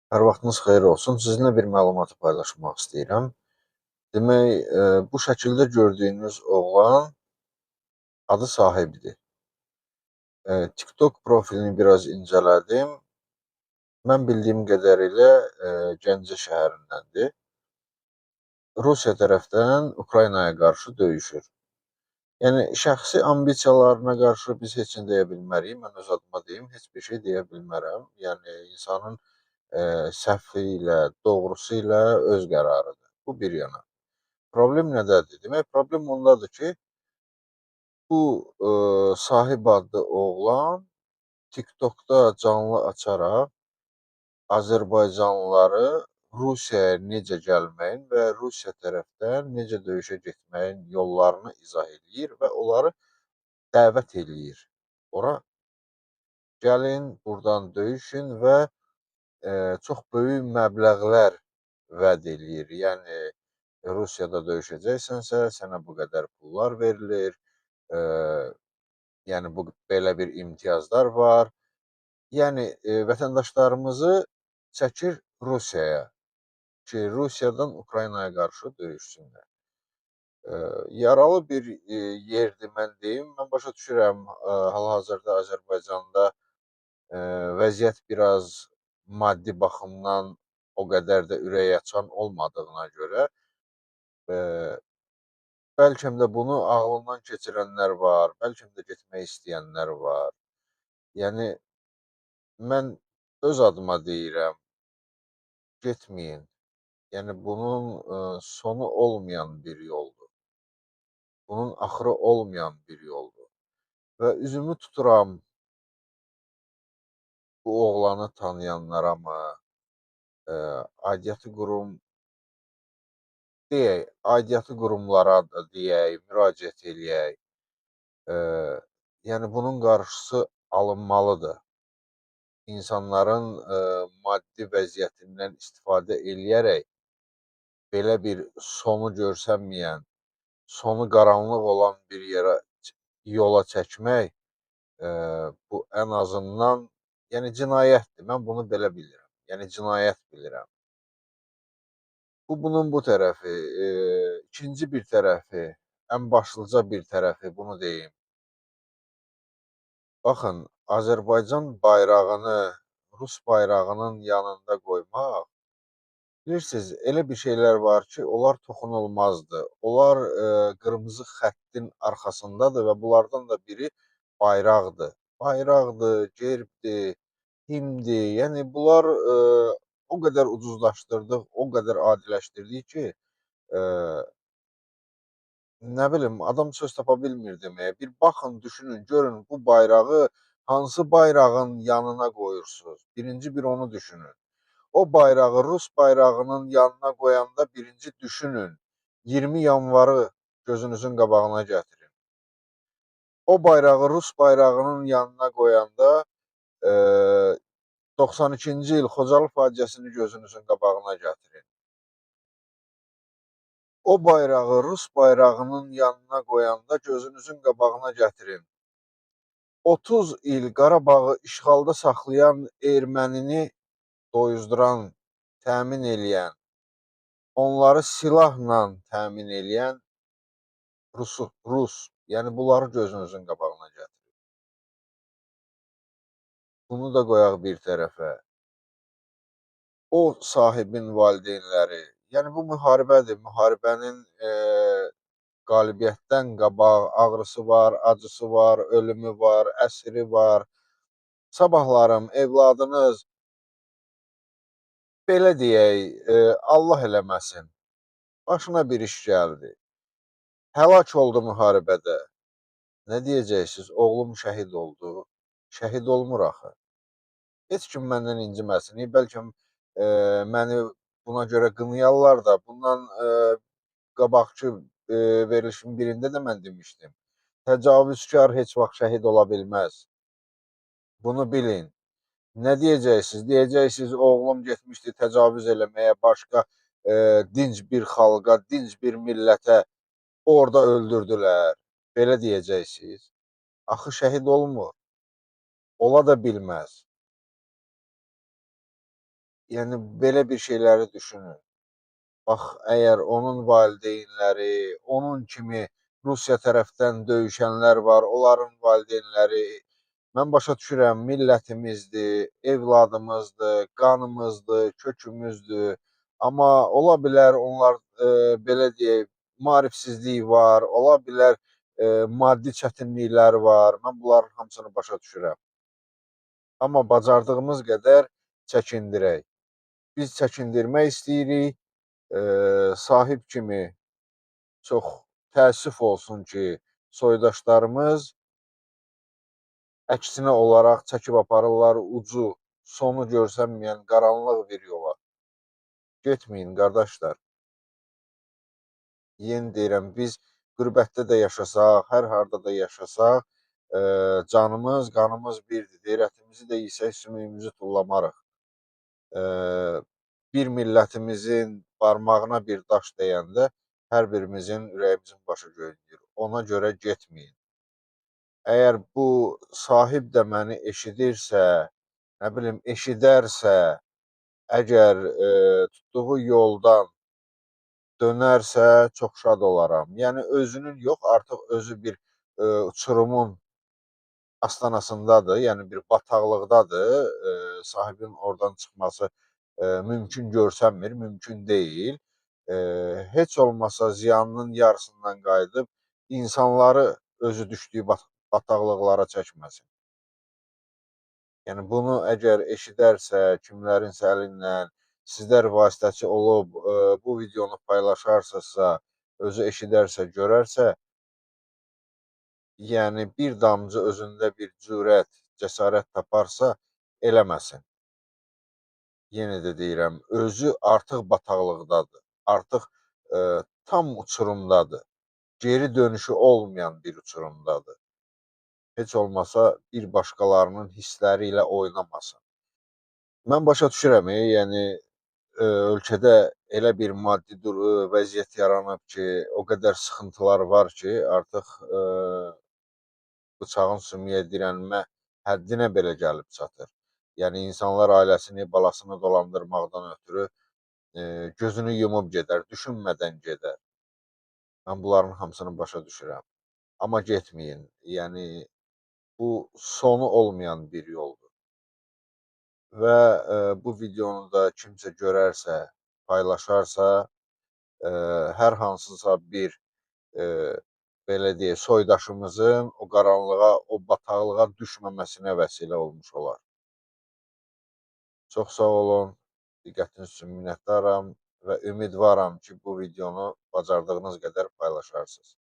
Hər vaxtınız xeyir olsun. Sizinlə bir məlumatı paylaşmaq istəyirəm. Demək, bu şəkildə gördüyünüz oğlan adı Sahibdir. TikTok profilini biraz incələdim. Mən bildiyim qədərilə Gəncə şəhərindəndir. Rusiya tərəfdən Ukraynaya qarşı döyüşür. Yəni şəxsi ambisiyalarına qarşı biz heç nə deyə bilmərik. Mən öz adıma deyim, heç bir şey deyə bilmərəm. Yəni insanın səhvi ilə, doğrusu ilə öz qərarıdır. Bu bir yana. Problem nədədir? Demək, problem ondadır ki, bu Sahib adlı oğlan TikTokda canlı açaraq azərbaycanlıları Rusiyaya necə gəlməyin və Rusiya tərəfdən necə döyüşə getməyin yollarını izah eləyir və onları dəvət eləyir. Ora gəlin, burdan döyüşün və çox böyük məbləğlər vəd eləyir. Yəni Rusiyada döyüşəcəksənsə, sənə bu qədər pullar verilir, yəni belə bir imtiyazlar var. Yəni vətəndaşlarımızı çəkir Rusiyaya ki, Rusiyadan Ukraynaya qarşı döyüşsünlər. Yaralı bir yerdir, mən deyim. Mən başa düşürəm, hal-hazırda Azərbaycanda vəziyyət biraz maddi baxımdan o qədər də ürəkaçan olmadığına görə bəlkə də bunu ağlından keçirənlər var, bəlkə də getmək istəyənlər var. Yəni mən öz adıma deyirəm, getməyin. Yəni bunun sonu olmayan bir yoldur. Bunun axırı olmayan bir yoldur. Və üzümü tuturam bu oğlanı tanıyanlara mı, aidiyyəti qurum deyək, aidiyyəti qurumlara da deyək, müraciət eləyək. Yəni bunun qarşısı alınmalıdır. İnsanların maddi vəziyyətindən istifadə eləyərək belə bir sonu görsənməyən, sonu qaranlıq olan bir yola çəkmək bu ən azından yəni cinayətdir. Mən bunu belə bilirəm. Yəni cinayət bilirəm. Bunun bu tərəfi. İkinci bir tərəfi, ən başlıca bir tərəfi bunu deyim. Baxın, Azərbaycan bayrağını Rus bayrağının yanında qoymaq, bilirsiniz, elə bir şeylər var ki, onlar toxunulmazdır. Onlar qırmızı xəttin arxasındadır və bunlardan da biri bayraqdır. Bayraqdır, gerbdir, himndir. Yəni bunlar o qədər ucuzlaşdırdıq, o qədər adiləşdirdik ki, nə bilim, adam söz tapa bilmir deməyə. Bir baxın, düşünün, görün bu bayrağı hansı bayrağın yanına qoyursunuz? Birinci bir onu düşünün. O bayrağı Rus bayrağının yanına qoyanda birinci düşünün. 20 yanvarı gözünüzün qabağına gətirin. O bayrağı Rus bayrağının yanına qoyanda 92-ci il Xocalı faciəsini gözünüzün qabağına gətirin. O bayrağı Rus bayrağının yanına qoyanda gözünüzün qabağına gətirin. 30 il Qarabağı işğalda saxlayan ermənini doyuzduran, təmin eləyən, onları silahla təmin eləyən Rus. Yəni bunları gözünüzün qabağına gətirin. Bunu da qoyaq bir tərəfə. O sahibin valideynləri, yəni bu müharibədir. Müharibənin qalibiyyətdən qabaq ağrısı var, acısı var, ölümü var, əsiri var. Sabahlarım evladınız belə deyək, Allah eləməsin, başına bir iş gəldi. Həlak oldu müharibədə. Nə deyəcəksiniz? Oğlum şəhid oldu. Şəhid olmur axı. Heç kim məndən inciməsin. Bəlkə məni buna görə qınayarlar da. Bundan qabaqçı verilişin birində də mən demişdim. Təcavüzkar heç vaxt şəhid ola bilməz. Bunu bilin. Nə deyəcəksiniz? Deyəcəksiniz, oğlum getmişdi təcavüz eləməyə başqa dinc bir xalqa, dinc bir millətə, orada öldürdülər. Belə deyəcəksiniz. Axı şəhid olmur. Ola da bilməz. Yəni belə bir şeyləri düşünün. Bax, əgər onun valideynləri, onun kimi Rusiya tərəfdən döyüşənlər var, onların valideynləri, mən başa düşürəm, millətimizdir, evladımızdır, qanımızdır, kökümüzdür. Amma ola bilər onlar belə deyək, maarifsizlik var, ola bilər maddi çətinliklər var. Mən bunların hamısını başa düşürəm. Amma bacardığımız qədər çəkindirək. Biz çəkindirmək istəyirik. Sahib kimi çox təəssüf olsun ki, soydaşlarımız əksinə olaraq çəkib aparırlar ucu, sonu görsənməyən qaranlıq bir yola. Getməyin qardaşlar. Yenə deyirəm, biz qürbətdə də yaşasaq, hər harda da yaşasaq, canımız, qanımız birdir. Qeyrətimizi də yesək, sümüyümüzü tullamarıq. Bir millətimizin barmağına bir daş dəyəndə hər birimizin ürəyimizin başı göynəyir. Ona görə getməyin. Əgər bu sahib də məni eşidirsə, nə bilim, eşidərsə, əgər tutduğu yoldan dönərsə, çox şad olaram. Yəni özünün yox, artıq özü bir uçurumun astanasındadır, yəni bir bataqlıqdadır. Sahibin oradan çıxması mümkün görsənmir, mümkün deyil. Heç olmasa ziyanının yarısından qayıdıb insanları özü düşdüyü bataqlıqlara çəkməsin. Yəni bunu əgər eşidərsə, kimlərinsə əlindən, sizlər vasitəçi olub bu videonu paylaşarsınızsa, özü eşidərsə, görərsə, yəni bir damcı özündə bir cürət, cəsarət taparsa, eləməsin. Yenə də deyirəm, özü artıq bataqlıqdadır, artıq tam uçurumdadır, geri dönüşü olmayan bir uçurumdadır. Heç olmasa bir başqalarının hissləri ilə oynamasın. Mən başa düşürəm, yəni ölkədə elə bir maddi vəziyyət yaranıb ki, o qədər sıxıntılar var ki, artıq bıçağın sümüyə dirənmə həddinə belə gəlib çatır. Yəni insanlar ailəsini, balasını dolandırmaqdan ötürü gözünü yumub gedər, düşünmədən gedər. Mən bunların hamısını başa düşürəm. Amma getməyin. Yəni bu sonu olmayan bir yoldur. Və bu videonu da kimsə görərsə, paylaşarsa, hər hansısa bir belə deyək, soydaşımızın o qaranlığa, o bataqlığa düşməməsinə vəsilə olmuş olar. Çox sağ olun, diqqətiniz üçün minnətdaram və ümidvaram ki, bu videonu bacardığınız qədər paylaşarsınız.